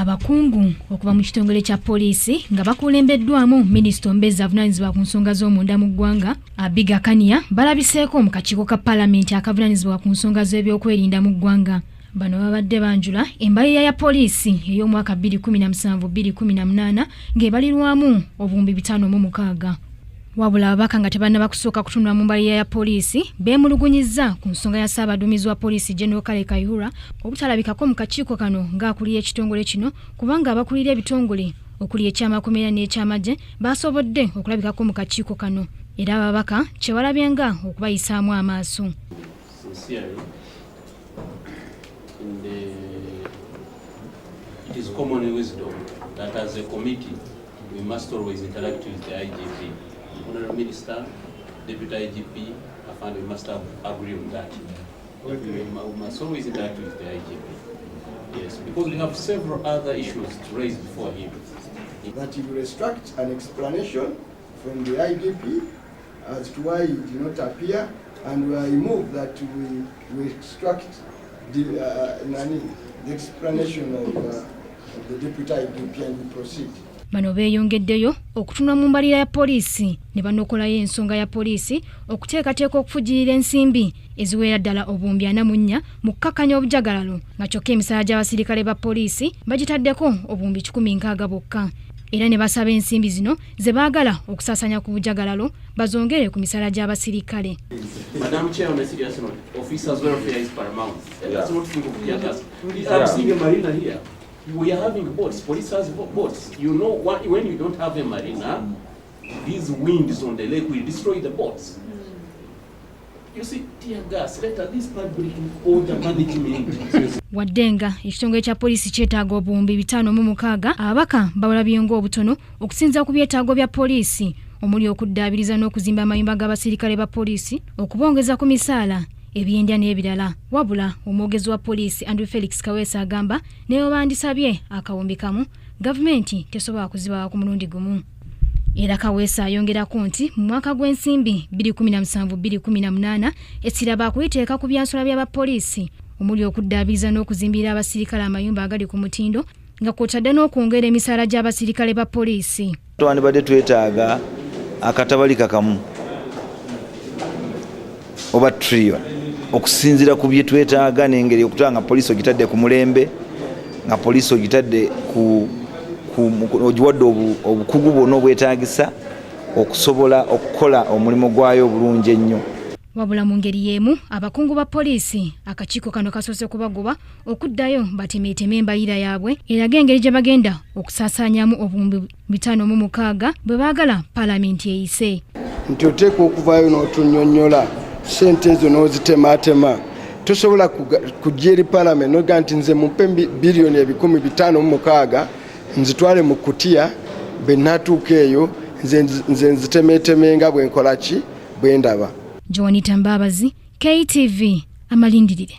Abakungu okuva mu kitongole kya poliisi nga bakulembeddwamu Minisita Ombezi avunaanyizibwa ku nsonga z'omunda mu ggwanga Abiga Kania balabiseeko mu kakiiko ka Paalamenti akavunaanyizibwa ku nsonga z'ebyokwerinda mu ggwanga. Bano babadde banjula embalirira ya poliisi ey'omwaka 2017-2018 ng'ebalirwamu obuwumbi 506. Wabula ababaka nga tebannaba kusooka kutunula mu mbalirira ya poliisi beemulugunyizza ku nsonga ya Ssaabaduumizi wa poliisi General Kale Kayihura obutalabikako mu kakiiko kano ng'akulira ekitongole kino kubanga abakulira ebitongole okuli eky'amakomera n'eky'amagye baasobodde okulabikako mu kakiiko kano era ababaka kyewalabye nga okubayisaamu amaaso. It is common wisdom that as a committee we must always interact with the IGP. Honourable Minister, Deputy IGP, I find we must agree on that. We must always interact with the IGP. Yes, because we have several other issues to raise before him. That he will extract an explanation from the IGP as to why he did not appear, and we move that we extract the explanation of the Deputy IGP and we proceed. Bano beeyongeddeyo okutunula mu mbalirira ya poliisi ne banokolayo ensonga ya poliisi okuteekateeka okufujirira ensimbi eziwera ddala obuwumbi 44 mu kukkakkanya obujagalalo nga kyokka emisaala gy'abasirikale ba poliisi bagitaddeko obuwumbi 160 bokka. Era ne basaba ensimbi zino ze baagala okusaasaanya ku bujagalalo bazongere ku misaala gy'abasirikale. Madam Chair, on a serious note, officers' welfare is paramount. Let's not think of Tiagas. I'm seeing a marina here. We are having boats. Police has boats. You know, when you don't have a marina, these winds on the lake will destroy the boats. You see, tear gas, let at least public order management. Waddenga ekitongole kya poliisi kyetaaga obuwumbi 506 ababaka bawalabye ng'obutono okusinza ku byetaago bya poliisi omuli okuddaabiriza n'okuzimba amayumba g'abasirikale ba poliisi okubongeza ku misaala ebyendya n'ebirala. Wabula omwogezi wa poliisi Andrew Felix Kaweesa agamba neyo bandisabye akawumbi kamu gavumenti tesobola kuzibawa ku mulundi gumu. Era Kaweesa ayongerako nti mu mwaka gw'ensimbi 2017-2018 essira bakuliteeka ku byansola by'abapoliisi omuli okuddaabiriza n'okuzimbira abasirikale amayumba agali ku mutindo nga kwotadde n'okwongera emisaala gy'abasirikale ba poliisi. Twandibadde twetaaga akatabalika kamu oba trillion okusinzira ku bye twetaaga n'engeri okutanga poliisi ogitadde ku mulembe nga poliisi ogitadde ogiwadde obukugu bwonna obwetaagisa okusobola okukola omulimu gwayo obulungi ennyo. Wabula mu ngeri y'emu abakungu ba poliisi akakiiko kano kasoose kubagoba okuddayo batemeeteme embalirira yaabwe eraga engeri gye bagenda okusaasaanyamu obuwumbi 506 bwe baagala Paalamenti eyise. Nti oteekwa okuvaayo n'otunnyonnyola ssente ezo n'ozitemaatema. Tosobola kujja eri Paalamenti noga nti nze mumpe biliyoni 506 nzitwale mu kutiya bwe natuuka eyo nze nzitemeetemenga bwe nkola ki bwe ndaba. Joanita Mbabazi, KTV, amalindirire.